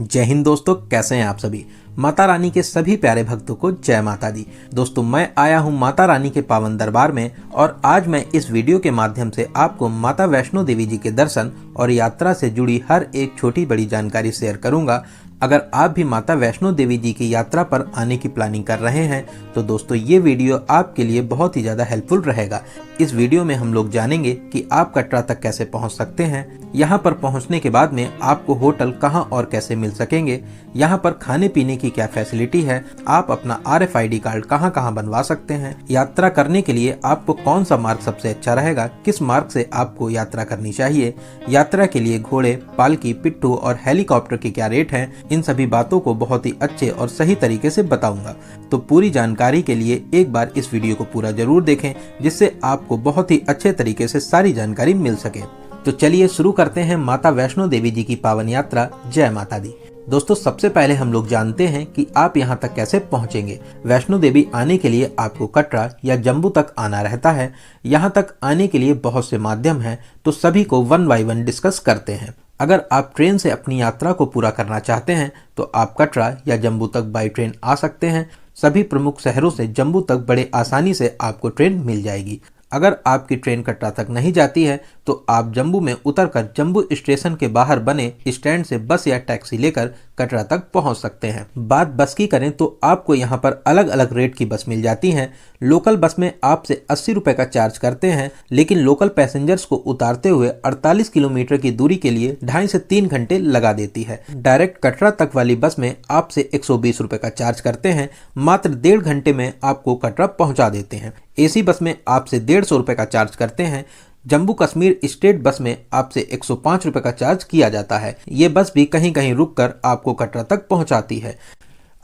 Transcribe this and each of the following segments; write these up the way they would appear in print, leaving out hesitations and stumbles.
जय हिंद दोस्तों, कैसे हैं आप सभी। माता रानी के सभी प्यारे भक्तों को जय माता दी। दोस्तों, मैं आया हूं माता रानी के पावन दरबार में और आज मैं इस वीडियो के माध्यम से आपको माता वैष्णो देवी जी के दर्शन और यात्रा से जुड़ी हर एक छोटी बड़ी जानकारी शेयर करूंगा। अगर आप भी माता वैष्णो देवी जी की यात्रा पर आने की प्लानिंग कर रहे हैं तो दोस्तों ये वीडियो आपके लिए बहुत ही ज़्यादा हेल्पफुल रहेगा। इस वीडियो में हम लोग जानेंगे कि आप कटरा तक कैसे पहुंच सकते हैं, यहाँ पर पहुंचने के बाद में आपको होटल कहां और कैसे मिल सकेंगे, यहाँ पर खाने पीने की क्या फैसिलिटी है, आप अपना RFID कार्ड कहां कहां बनवा सकते हैं, यात्रा करने के लिए आपको कौन सा मार्ग सबसे अच्छा रहेगा, किस मार्ग से आपको यात्रा करनी चाहिए, यात्रा के लिए घोड़े, पालकी, पिट्ठू और हेलीकॉप्टर के क्या रेट हैं, इन सभी बातों को बहुत ही अच्छे और सही तरीके से बताऊंगा। तो पूरी जानकारी के लिए एक बार इस वीडियो को पूरा जरूर देखें, जिससे आपको बहुत ही अच्छे तरीके से सारी जानकारी मिल सके। तो चलिए शुरू करते हैं माता वैष्णो देवी जी की पावन यात्रा। जय माता दी। दोस्तों, सबसे पहले हम लोग जानते हैं कि आप यहाँ तक कैसे पहुँचेंगे। वैष्णो देवी आने के लिए आपको कटरा या जम्मू तक आना रहता है। यहाँ तक आने के लिए बहुत से माध्यम हैं, तो सभी को वन बाय वन डिस्कस करते हैं। अगर आप ट्रेन से अपनी यात्रा को पूरा करना चाहते हैं तो आप कटरा या जम्मू तक बाई ट्रेन आ सकते हैं। सभी प्रमुख शहरों से जम्मू तक बड़े आसानी से आपको ट्रेन मिल जाएगी। अगर आपकी ट्रेन कटरा तक नहीं जाती है तो आप जम्मू में उतरकर जम्मू स्टेशन के बाहर बने स्टैंड से बस या टैक्सी लेकर कटरा तक पहुंच सकते हैं। बात बस की करें तो आपको यहां पर अलग अलग रेट की बस मिल जाती हैं। लोकल बस में आपसे 80 रुपए का चार्ज करते हैं, लेकिन लोकल पैसेंजर्स को उतारते हुए 48 किलोमीटर की दूरी के लिए 2.5 से 3 घंटे लगा देती है। डायरेक्ट कटरा तक वाली बस में आपसे 120 रुपए का चार्ज करते हैं, मात्र 1.5 घंटे में आपको कटरा पहुंचा देते हैं। AC बस में आपसे 150 रुपए का चार्ज करते हैं। जम्मू कश्मीर स्टेट बस में आपसे 105 रुपए का चार्ज किया जाता है। ये बस भी कहीं कहीं रुककर आपको कटरा तक पहुंचाती है।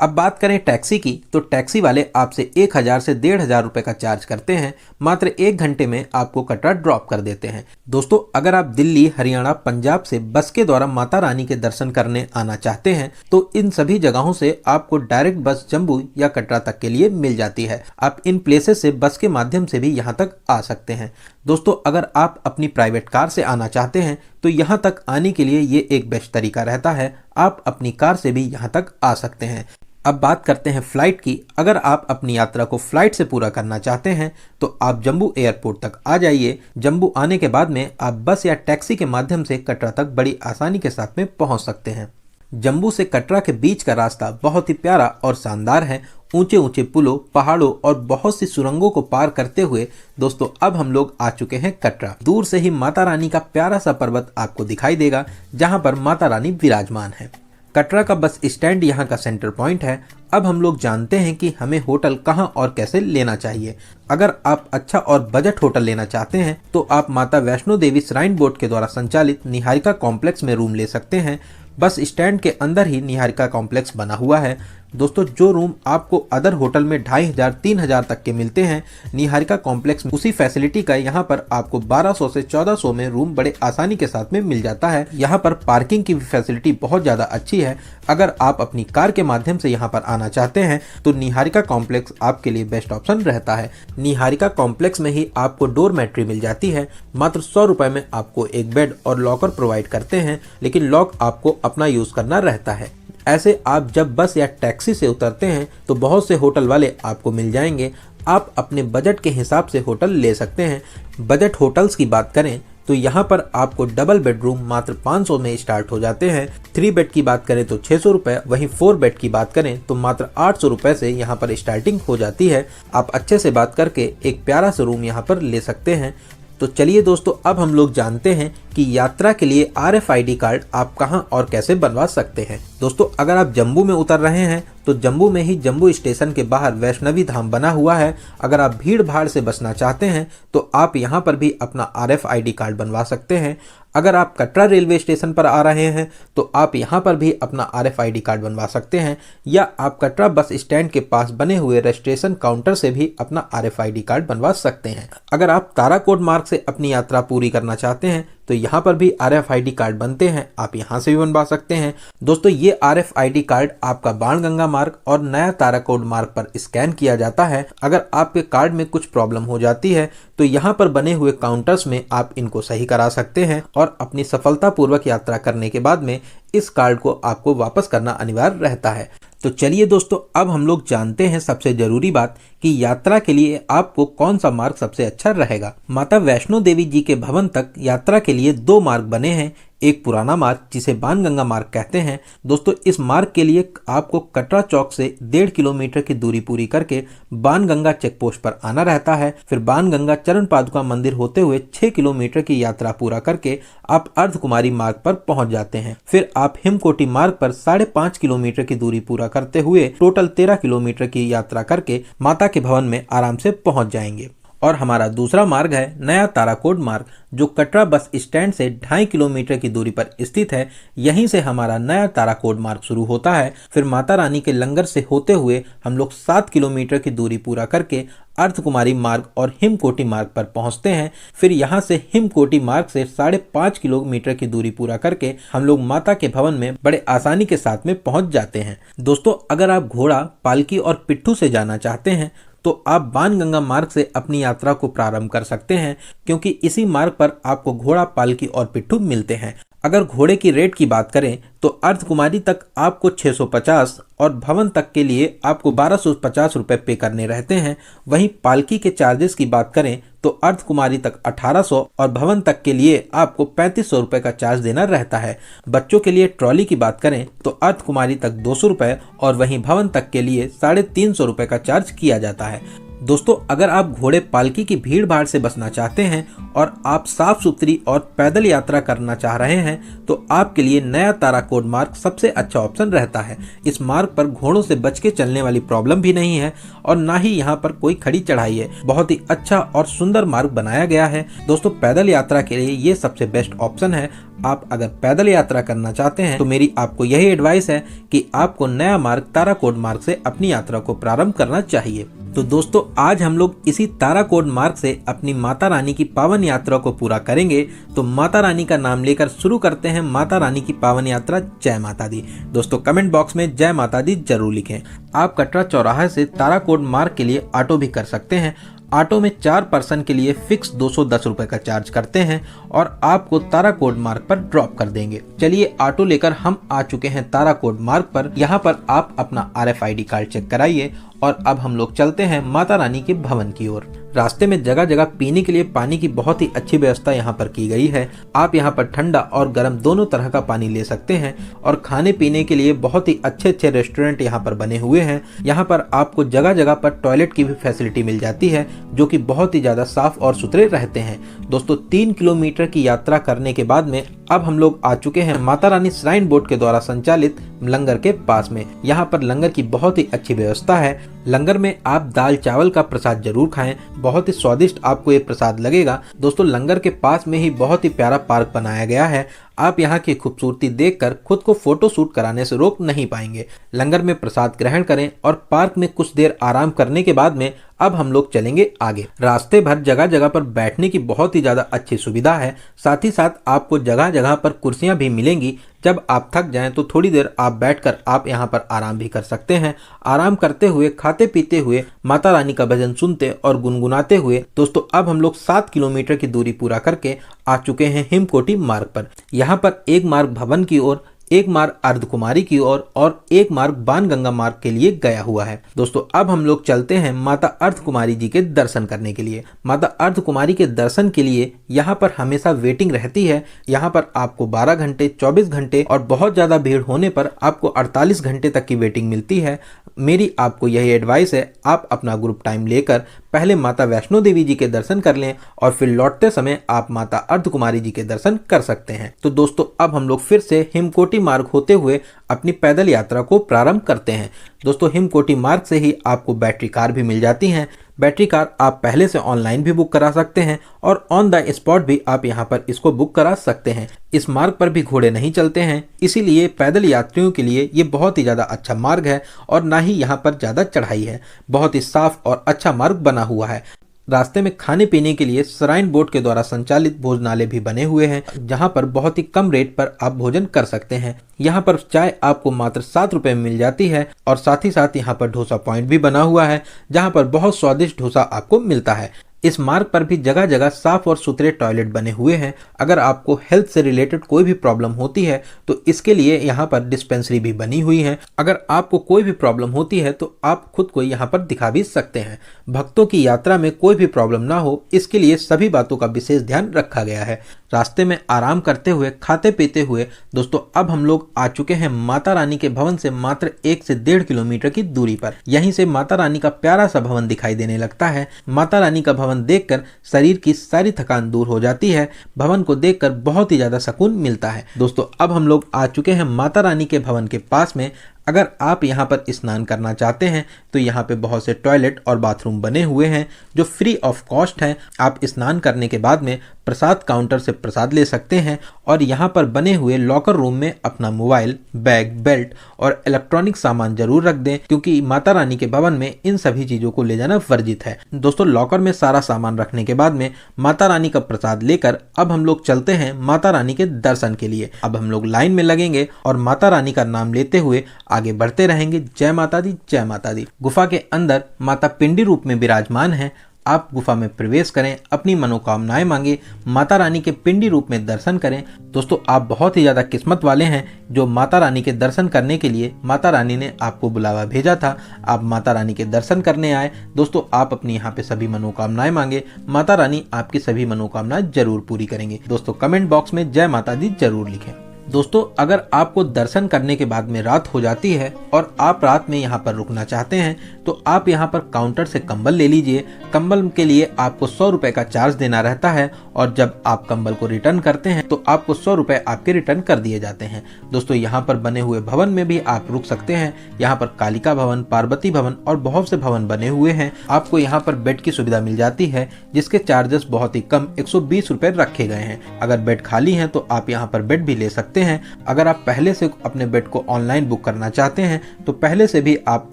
अब बात करें टैक्सी की, तो टैक्सी वाले आपसे 1000 से 1500 रुपए का चार्ज करते हैं, मात्र 1 घंटे में आपको कटरा ड्रॉप कर देते हैं। दोस्तों, अगर आप दिल्ली, हरियाणा, पंजाब से बस के द्वारा माता रानी के दर्शन करने आना चाहते हैं तो इन सभी जगहों से आपको डायरेक्ट बस जम्मू या कटरा तक के लिए मिल जाती है। आप इन प्लेसेस से बस के माध्यम से भी यहाँ तक आ सकते हैं। दोस्तों, अगर आप अपनी प्राइवेट कार से आना चाहते हैं तो यहाँ तक आने के लिए ये एक बेस्ट तरीका रहता है। आप अपनी कार से भी यहाँ तक आ सकते हैं। अब बात करते हैं फ्लाइट की। अगर आप अपनी यात्रा को फ्लाइट से पूरा करना चाहते हैं तो आप जम्मू एयरपोर्ट तक आ जाइए। जम्मू आने के बाद में आप बस या टैक्सी के माध्यम से कटरा तक बड़ी आसानी के साथ में पहुंच सकते हैं। जम्मू से कटरा के बीच का रास्ता बहुत ही प्यारा और शानदार है। ऊंचे ऊंचे पुलों, पहाड़ों और बहुत सी सुरंगों को पार करते हुए दोस्तों अब हम लोग आ चुके हैं कटरा। दूर से ही माता रानी का प्यारा सा पर्वत आपको दिखाई देगा, जहां पर माता रानी विराजमान है। कटरा का बस स्टैंड यहाँ का सेंटर पॉइंट है। अब हम लोग जानते हैं कि हमें होटल कहाँ और कैसे लेना चाहिए। अगर आप अच्छा और बजट होटल लेना चाहते हैं तो आप माता वैष्णो देवी श्राइन बोर्ड के द्वारा संचालित निहारिका कॉम्प्लेक्स में रूम ले सकते हैं। बस स्टैंड के अंदर ही निहारिका कॉम्प्लेक्स बना हुआ है। दोस्तों, जो रूम आपको अदर होटल में 2500-3000 तक के मिलते हैं, निहारिका कॉम्प्लेक्स में उसी फैसिलिटी का यहाँ पर आपको 1200 से 1400 में रूम बड़े आसानी के साथ में मिल जाता है। यहाँ पर पार्किंग की फैसिलिटी बहुत ज़्यादा अच्छी है। अगर आप अपनी कार के माध्यम से यहाँ पर आना चाहते हैं तो निहारिका कॉम्प्लेक्स आपके लिए बेस्ट ऑप्शन रहता है। निहारिका कॉम्प्लेक्स में ही आपको डोरमेट्री मिल जाती है। मात्र 100 रुपए में आपको एक बेड और लॉकर प्रोवाइड करते हैं, लेकिन लॉक आपको अपना यूज करना रहता है। ऐसे आप जब बस या टैक्सी से उतरते हैं तो बहुत से होटल वाले आपको मिल जाएंगे। आप अपने बजट के हिसाब से होटल ले सकते हैं। बजट होटल्स की बात करें तो यहाँ पर आपको डबल बेडरूम मात्र 500 में स्टार्ट हो जाते हैं। 3 बेड की बात करें तो 600 रुपये, वहीं 4 बेड की बात करें तो मात्र 800 रुपये से यहाँ पर स्टार्टिंग हो जाती है। आप अच्छे से बात करके एक प्यारा सा रूम यहाँ पर ले सकते हैं। तो चलिए दोस्तों, अब हम लोग जानते हैं कि यात्रा के लिए RFID कार्ड आप कहां और कैसे बनवा सकते हैं। दोस्तों, अगर आप जम्मू में उतर रहे हैं तो जम्मू में ही जम्मू स्टेशन के बाहर वैष्णवी धाम बना हुआ है। अगर आप भीड़ भाड़ से बचना चाहते हैं तो आप यहां पर भी अपना RFID कार्ड बनवा सकते हैं। अगर आप कटरा रेलवे स्टेशन पर आ रहे हैं तो आप यहां पर भी अपना RFID कार्ड बनवा सकते हैं, या आप कटरा बस स्टैंड के पास बने हुए रजिस्ट्रेशन काउंटर से भी अपना RFID कार्ड बनवा सकते हैं। अगर आप ताराकोट मार्ग से अपनी यात्रा पूरी करना चाहते हैं तो यहाँ पर भी RFID कार्ड बनते हैं, आप यहाँ से भी बनवा सकते हैं। दोस्तों ये RFID कार्ड आपका बाणगंगा मार्ग और नया ताराकोट मार्ग पर स्कैन किया जाता है। अगर आपके कार्ड में कुछ प्रॉब्लम हो जाती है तो यहाँ पर बने हुए काउंटर्स में आप इनको सही करा सकते हैं और अपनी सफलतापूर्वक यात्रा करने के बाद में इस कार्ड को आपको वापस करना अनिवार्य रहता है। तो चलिए दोस्तों, अब हम लोग जानते हैं सबसे जरूरी बात कि यात्रा के लिए आपको कौन सा मार्ग सबसे अच्छा रहेगा। माता वैष्णो देवी जी के भवन तक यात्रा के लिए 2 मार्ग बने हैं। एक पुराना मार्ग जिसे बाणगंगा मार्ग कहते हैं। दोस्तों इस मार्ग के लिए आपको कटरा चौक से 1.5 किलोमीटर की दूरी पूरी करके बाणगंगा चेक पोस्ट पर आना रहता है। फिर बाणगंगा चरण पादुका मंदिर होते हुए 6 किलोमीटर की यात्रा पूरा करके आप अर्धकुमारी मार्ग पर पहुंच जाते हैं। फिर आप हिमकोटी मार्ग पर 5.5 किलोमीटर की दूरी पूरा करते हुए टोटल 13 किलोमीटर की यात्रा करके माता के भवन में आराम से पहुंच जाएंगे। और हमारा दूसरा मार्ग है नया ताराकोट मार्ग, जो कटरा बस स्टैंड से 2.5 किलोमीटर की दूरी पर स्थित है। यहीं से हमारा नया ताराकोट मार्ग शुरू होता है। फिर माता रानी के लंगर से होते हुए हम लोग 7 किलोमीटर की दूरी पूरा करके अर्धकुमारी मार्ग और हिमकोटी मार्ग पर पहुंचते हैं। फिर यहां से हिमकोटी मार्ग से 5.5 किलोमीटर की दूरी पूरा करके हम लोग माता के भवन में बड़े आसानी के साथ में पहुंच जाते हैं। दोस्तों अगर आप घोड़ा, पालकी और पिट्ठू से जाना चाहते हैं तो आप बाणगंगा मार्ग से अपनी यात्रा को प्रारंभ कर सकते हैं, क्योंकि इसी मार्ग पर आपको घोड़ा, पालकी और पिट्ठू मिलते हैं। अगर घोड़े की रेट की बात करें तो अर्धकुमारी तक आपको 650 और भवन तक के लिए आपको 1250 रुपये पे करने रहते हैं। वहीं पालकी के चार्जेस की बात करें तो अर्धकुमारी तक 1800 और भवन तक के लिए आपको 3500 रुपये का चार्ज देना रहता है। बच्चों के लिए ट्रॉली की बात करें तो अर्धकुमारी तक 200 रुपये और वहीं भवन तक के लिए 350 रुपये का चार्ज किया जाता है। दोस्तों अगर आप घोड़े, पालकी की भीड़ भाड़ से बचना चाहते हैं और आप साफ सुथरी और पैदल यात्रा करना चाह रहे हैं तो आपके लिए नया ताराकोट मार्ग सबसे अच्छा ऑप्शन रहता है। इस मार्ग पर घोड़ों से बच के चलने वाली प्रॉब्लम भी नहीं है और ना ही यहाँ पर कोई खड़ी चढ़ाई है। बहुत ही अच्छा और सुंदर मार्ग बनाया गया है। दोस्तों पैदल यात्रा के लिए ये सबसे बेस्ट ऑप्शन है। आप अगर पैदल यात्रा करना चाहते हैं तो मेरी आपको यही एडवाइस है कि आपको नया मार्ग ताराकोट मार्ग से अपनी यात्रा को प्रारंभ करना चाहिए। तो दोस्तों आज हम लोग इसी ताराकोट मार्ग से अपनी माता रानी की पावन यात्रा को पूरा करेंगे। तो माता रानी का नाम लेकर शुरू करते हैं माता रानी की पावन यात्रा। जय माता दी। दोस्तों कमेंट बॉक्स में जय माता दी जरूर लिखें। आप कटरा चौराहे से ताराकोट मार्ग के लिए ऑटो भी कर सकते हैं। ऑटो में 4 पर्सन के लिए फिक्स 210 रुपए का चार्ज करते हैं और आपको ताराकोट मार्ग पर ड्रॉप कर देंगे। चलिए ऑटो लेकर हम आ चुके हैं ताराकोट मार्ग पर। यहाँ पर आप अपना RFID कार्ड चेक कराइए और अब हम लोग चलते हैं माता रानी के भवन की ओर। रास्ते में जगह जगह पीने के लिए पानी की बहुत ही अच्छी व्यवस्था यहाँ पर की गई है। आप यहाँ पर ठंडा और गर्म दोनों तरह का पानी ले सकते हैं और खाने पीने के लिए बहुत ही अच्छे अच्छे रेस्टोरेंट यहाँ पर बने हुए हैं। यहाँ पर आपको जगह जगह पर टॉयलेट की भी फैसिलिटी मिल जाती है, जो कि बहुत ही ज्यादा साफ और सुथरे रहते हैं। दोस्तों 3 किलोमीटर की यात्रा करने के बाद में अब हम लोग आ चुके हैं माता रानी श्राइन बोर्ड के द्वारा संचालित लंगर के पास में। यहाँ पर लंगर की बहुत ही अच्छी व्यवस्था है। लंगर में आप दाल चावल का प्रसाद जरूर खाएं, बहुत ही स्वादिष्ट आपको ये प्रसाद लगेगा। दोस्तों लंगर के पास में ही बहुत ही प्यारा पार्क बनाया गया है। आप यहाँ की खूबसूरती देखकर खुद को फोटो शूट कराने से रोक नहीं पाएंगे। लंगर में प्रसाद ग्रहण करें और पार्क में कुछ देर आराम करने के बाद में अब हम लोग चलेंगे आगे। रास्ते भर जगह जगह पर बैठने की बहुत ही ज्यादा अच्छी सुविधा है। साथ ही साथ आपको जगह जगह पर कुर्सियां भी मिलेंगी। जब आप थक जाएं तो थोड़ी देर आप बैठकर आप यहां पर आराम भी कर सकते हैं। आराम करते हुए, खाते पीते हुए, माता रानी का भजन सुनते और गुनगुनाते हुए दोस्तों अब हम लोग 7 किलोमीटर की दूरी पूरा करके आ चुके हैं हिमकोटी मार्ग पर। यहाँ पर एक मार्ग भवन की ओर, एक मार्ग अर्धकुमारी की ओर और एक मार्ग बाणगंगा मार्ग के लिए गया हुआ है। दोस्तों अब हम लोग चलते हैं माता अर्धकुमारी जी के दर्शन करने के लिए। माता अर्धकुमारी के दर्शन के लिए यहाँ पर हमेशा वेटिंग रहती है। यहाँ पर आपको 12 घंटे, 24 घंटे और बहुत ज्यादा भीड़ होने पर आपको 48 घंटे तक की वेटिंग मिलती है। मेरी आपको यही एडवाइस है, आप अपना ग्रुप टाइम लेकर पहले माता वैष्णो देवी जी के दर्शन कर लें और फिर लौटते समय आप माता अर्धकुमारी जी के दर्शन कर सकते हैं। तो दोस्तों अब हम लोग फिर से हिमकोटी मार्ग होते हुए अपनी पैदल यात्रा को प्रारंभ करते हैं। दोस्तों हिमकोटी मार्ग से ही आपको बैटरी कार भी मिल जाती हैं। बैटरी कार आप पहले से ऑनलाइन भी बुक करा सकते हैं और ऑन द स्पॉट भी आप यहाँ पर इसको बुक करा सकते हैं। इस मार्ग पर भी घोड़े नहीं चलते हैं, इसीलिए पैदल यात्रियों के लिए ये बहुत ही ज़्यादा अच्छा मार्ग है और ना ही यहाँ पर ज़्यादा चढ़ाई है। बहुत ही साफ और अच्छा मार्ग बना हुआ है। रास्ते में खाने पीने के लिए श्राइन बोर्ड के द्वारा संचालित भोजनालय भी बने हुए हैं, जहां पर बहुत ही कम रेट पर आप भोजन कर सकते हैं। यहाँ पर चाय आपको मात्र 7 रुपए में मिल जाती है और साथ ही साथ यहाँ पर डोसा पॉइंट भी बना हुआ है, जहाँ पर बहुत स्वादिष्ट डोसा आपको मिलता है। इस मार्ग पर भी जगह जगह साफ और सुथरे टॉयलेट बने हुए हैं। अगर आपको हेल्थ से रिलेटेड कोई भी प्रॉब्लम होती है तो इसके लिए यहाँ पर डिस्पेंसरी भी बनी हुई है। अगर आपको कोई भी प्रॉब्लम होती है तो आप खुद को यहाँ पर दिखा भी सकते हैं। भक्तों की यात्रा में कोई भी प्रॉब्लम ना हो, इसके लिए सभी बातों का विशेष ध्यान रखा गया है। रास्ते में आराम करते हुए, खाते पीते हुए दोस्तों अब हम लोग आ चुके हैं माता रानी के भवन से मात्र 1 से 1.5 किलोमीटर की दूरी पर। यहीं से माता रानी का प्यारा सा भवन दिखाई देने लगता है। माता रानी का भवन देखकर शरीर की सारी थकान दूर हो जाती है। भवन को देखकर बहुत ही ज्यादा सुकून मिलता है। दोस्तों अब हम लोग आ चुके हैं माता रानी के भवन के पास में। अगर आप यहाँ पर स्नान करना चाहते हैं तो यहाँ पे बहुत से टॉयलेट और बाथरूम बने हुए हैं जो फ्री ऑफ कॉस्ट हैं। आप स्नान करने के बाद में प्रसाद काउंटर से प्रसाद ले सकते हैं और यहाँ पर बने हुए लॉकर रूम में अपना मोबाइल, बैग, बेल्ट और इलेक्ट्रॉनिक सामान जरूर रख दें, क्योंकि माता रानी के भवन में इन सभी चीजों को ले जाना वर्जित है। दोस्तों लॉकर में सारा सामान रखने के बाद में माता रानी का प्रसाद लेकर अब हम लोग चलते हैं माता रानी के दर्शन के लिए। अब हम लोग लाइन में लगेंगे और माता रानी का नाम लेते हुए आगे बढ़ते रहेंगे। जय माता दी, जय माता दी। गुफा के अंदर माता पिंडी रूप में विराजमान है। आप गुफा में प्रवेश करें, अपनी मनोकामनाएं मांगे, माता रानी के पिंडी रूप में दर्शन करें। दोस्तों आप बहुत ही ज्यादा किस्मत वाले हैं जो माता रानी के दर्शन करने के लिए माता रानी ने आपको बुलावा भेजा था। आप माता रानी के दर्शन करने आए। दोस्तों आप अपनी यहाँ पे सभी मनोकामनाएं मांगे, माता रानी आपकी सभी मनोकामनाएं जरूर पूरी करेंगे। दोस्तों कमेंट बॉक्स में जय माता दी जरूर लिखें। दोस्तों अगर आपको दर्शन करने के बाद में रात हो जाती है और आप रात में यहाँ पर रुकना चाहते हैं तो आप यहाँ पर काउंटर से कंबल ले लीजिए। कंबल के लिए आपको 100 रुपए का चार्ज देना रहता है और जब आप कंबल को रिटर्न करते हैं तो आपको 100 रुपए आपके रिटर्न कर दिए जाते हैं। दोस्तों यहाँ पर बने हुए भवन में भी आप रुक सकते हैं। यहाँ पर कालिका भवन, पार्वती भवन और बहुत से भवन बने हुए हैं। आपको यहाँ पर बेड की सुविधा मिल जाती है जिसके चार्जेस बहुत ही कम 120 रुपए रखे गए हैं। अगर बेड खाली है तो आप यहाँ पर बेड भी ले सकते हैं। अगर आप पहले से अपने बेड को ऑनलाइन बुक करना चाहते हैं तो पहले से भी आप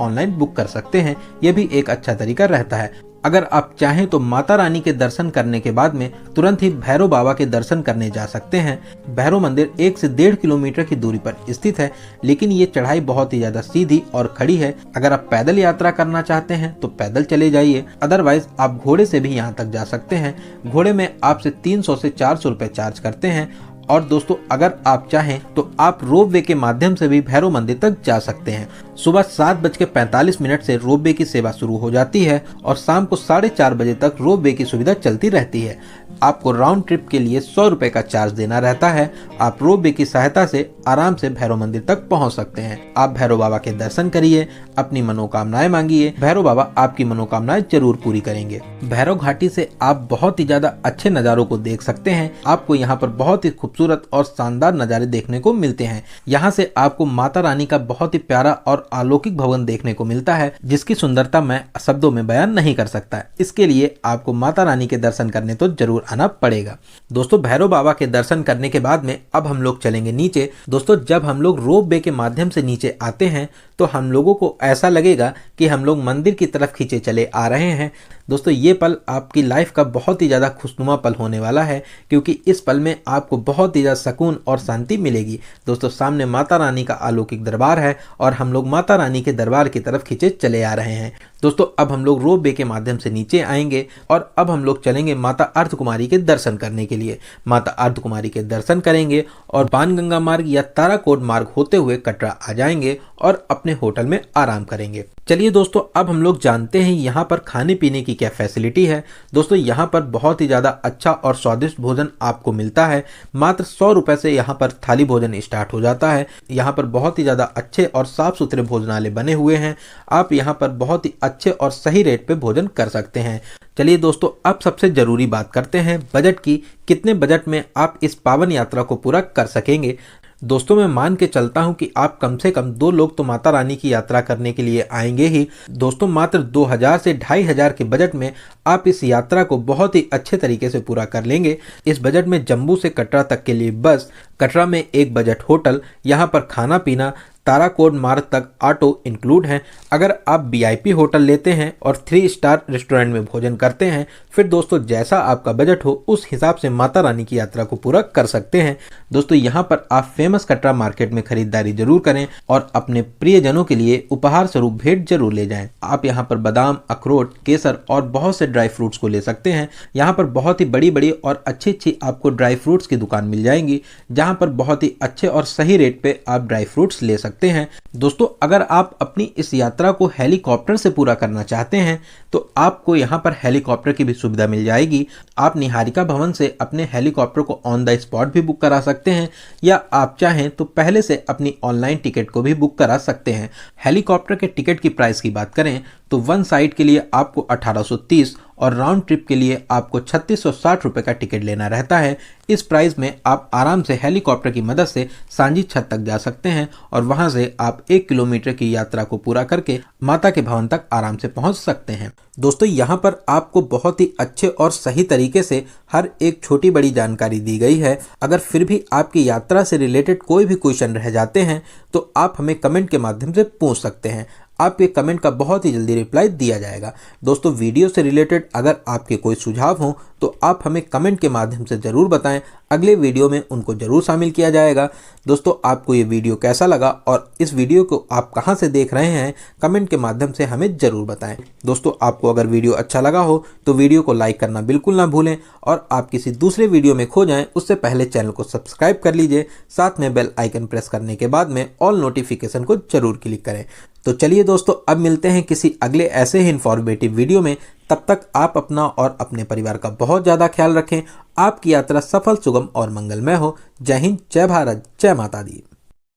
ऑनलाइन बुक कर सकते हैं। यह भी एक अच्छा तरीका रहता है। अगर आप चाहें तो माता रानी के दर्शन करने के बाद में तुरंत ही भैरव बाबा के दर्शन करने जा सकते हैं। भैरव मंदिर 1 से 1.5 किलोमीटर की दूरी पर स्थित है, लेकिन ये चढ़ाई बहुत ही ज्यादा सीधी और खड़ी है। अगर आप पैदल यात्रा करना चाहते हैं तो पैदल चले जाइए, अदरवाइज आप घोड़े से भी यहाँ तक जा सकते हैं। घोड़े में आपसे 300 से 400 रुपए चार्ज करते हैं। और दोस्तों अगर आप चाहें तो आप रोपवे के माध्यम से भी भैरव मंदिर तक जा सकते हैं। सुबह 7:45 से रोपवे की सेवा शुरू हो जाती है और शाम को 4:30 बजे तक रोपवे की सुविधा चलती रहती है। आपको राउंड ट्रिप के लिए 100 रुपए का चार्ज देना रहता है। आप रोपवे की सहायता से आराम से भैरव मंदिर तक पहुंच सकते हैं। आप भैरव बाबा के दर्शन करिए, अपनी मनोकामनाएं मांगिए, भैरव बाबा आपकी मनोकामनाएं जरूर पूरी करेंगे। भैरव घाटी से आप बहुत ही ज्यादा अच्छे नजारों को देख सकते हैं। आपको यहाँ पर बहुत ही खूबसूरत और शानदार नजारे देखने को मिलते हैं। यहाँ से आपको माता रानी का बहुत ही प्यारा और अलौकिक भवन देखने को मिलता है, जिसकी सुंदरता मैं शब्दों में बयान नहीं कर सकता। इसके लिए आपको माता रानी के दर्शन करने तो जरूर आना पड़ेगा। दोस्तों भैरव बाबा के दर्शन करने के बाद में अब हम लोग चलेंगे नीचे। दोस्तों जब हम लोग रोप वे के माध्यम से नीचे आते हैं तो हम लोगों को ऐसा लगेगा कि हम लोग मंदिर की तरफ खींचे चले आ रहे हैं। दोस्तों ये पल आपकी लाइफ का बहुत ही ज़्यादा खुशनुमा पल होने वाला है, क्योंकि इस पल में आपको बहुत ही ज़्यादा सुकून और शांति मिलेगी। दोस्तों सामने माता रानी का अलौकिक दरबार है और हम लोग माता रानी के दरबार की तरफ खींचे चले आ रहे हैं। दोस्तों अब हम लोग रोप वे के माध्यम से नीचे आएंगे और अब हम लोग चलेंगे माता अर्धकुमारी के दर्शन करने के लिए। माता अर्धकुमारी के दर्शन करेंगे और बाणगंगा मार्ग या ताराकोट मार्ग होते हुए कटरा आ जाएंगे और अपने होटल में आराम करेंगे। चलिए दोस्तों अब हम लोग जानते हैं यहाँ पर खाने पीने की क्या फैसिलिटी है। दोस्तों यहाँ पर बहुत ही ज़्यादा अच्छा और स्वादिष्ट भोजन आपको मिलता है। मात्र 100 रुपए से यहाँ पर थाली भोजन स्टार्ट हो जाता है। यहाँ पर बहुत ही ज़्यादा अच्छे और साफ सुथरे भोजनालय बने हुए हैं। आप यहाँ पर बहुत ही अच्छे और सही रेट पे भोजन कर सकते हैं। चलिए दोस्तों अब सबसे जरूरी बात करते हैं बजट की। कितने बजट में आप इस पावन यात्रा को पूरा कर सकेंगे। दोस्तों मैं मान के चलता हूं कि आप कम से कम 2 लोग तो माता रानी की यात्रा करने के लिए आएंगे ही। दोस्तों मात्र 2000 से 2500 के बजट में आप इस यात्रा को बहुत ही अच्छे तरीके से पूरा कर लेंगे। इस बजट में जम्मू से कटरा तक के लिए बस, कटरा में एक बजट होटल, यहाँ पर खाना पीना, ताराकोट मार्ग तक ऑटो इंक्लूड है। अगर आप VIP होटल लेते हैं और 3 स्टार रेस्टोरेंट में भोजन करते हैं, फिर दोस्तों जैसा आपका बजट हो उस हिसाब से माता रानी की यात्रा को पूरा कर सकते हैं। दोस्तों यहाँ पर आप फेमस कटरा मार्केट में खरीदारी जरूर करें और अपने प्रियजनों के लिए उपहार स्वरूप भेंट जरूर ले जाएं। आप यहाँ पर बादाम, अखरोट, केसर और बहुत से ड्राई फ्रूट्स को ले सकते हैं। यहाँ पर बहुत ही बड़ी बड़ी और अच्छी आपको ड्राई फ्रूट्स की दुकान मिल जाएंगी, जहाँ पर बहुत ही अच्छे और सही रेट पे आप ड्राई फ्रूट्स ले सकते हैं। दोस्तों अगर आप अपनी इस यात्रा को हेलीकॉप्टर से पूरा करना चाहते हैं तो आपको यहाँ पर हेलीकॉप्टर की भी सुविधा मिल जाएगी। आप निहारिका भवन से अपने हेलीकॉप्टर को ऑन द स्पॉट भी बुक करा सकते हैं, या आप चाहें तो पहले से अपनी ऑनलाइन टिकट को भी बुक करा सकते हैं। हेलीकॉप्टर के टिकट की प्राइस की बात करें तो वन साइड के लिए आपको 1830 और राउंड ट्रिप के लिए आपको 3660 रुपये का टिकट लेना रहता है। इस प्राइस में आप आराम से हेलीकॉप्टर की मदद से सांझी छत तक जा सकते हैं और वहां से आप 1 किलोमीटर की यात्रा को पूरा करके माता के भवन तक आराम से पहुंच सकते हैं। दोस्तों यहाँ पर आपको बहुत ही अच्छे और सही तरीके से हर एक छोटी बड़ी जानकारी दी गई है। अगर फिर भी आपकी यात्रा से रिलेटेड कोई भी क्वेश्चन रह जाते हैं तो आप हमें कमेंट के माध्यम से पूछ सकते हैं। आपके कमेंट का बहुत ही जल्दी रिप्लाई दिया जाएगा। दोस्तों वीडियो से रिलेटेड अगर आपके कोई सुझाव हो तो आप हमें कमेंट के माध्यम से ज़रूर बताएं, अगले वीडियो में उनको ज़रूर शामिल किया जाएगा। दोस्तों आपको ये वीडियो कैसा लगा और इस वीडियो को आप कहां से देख रहे हैं, कमेंट के माध्यम से हमें ज़रूर बताएं। दोस्तों आपको अगर वीडियो अच्छा लगा हो तो वीडियो को लाइक करना बिल्कुल ना भूलें, और आप किसी दूसरे वीडियो में खो जाएं उससे पहले चैनल को सब्सक्राइब कर लीजिए। साथ में बेल आइकन प्रेस करने के बाद में ऑल नोटिफिकेशन को जरूर क्लिक करें। तो चलिए दोस्तों अब मिलते हैं किसी अगले ऐसे ही इन्फॉर्मेटिव वीडियो में। तब तक आप अपना और अपने परिवार का बहुत ज़्यादा ख्याल रखें। आपकी यात्रा सफल, सुगम और मंगलमय हो। जय हिंद, जय भारत, जय माता दी।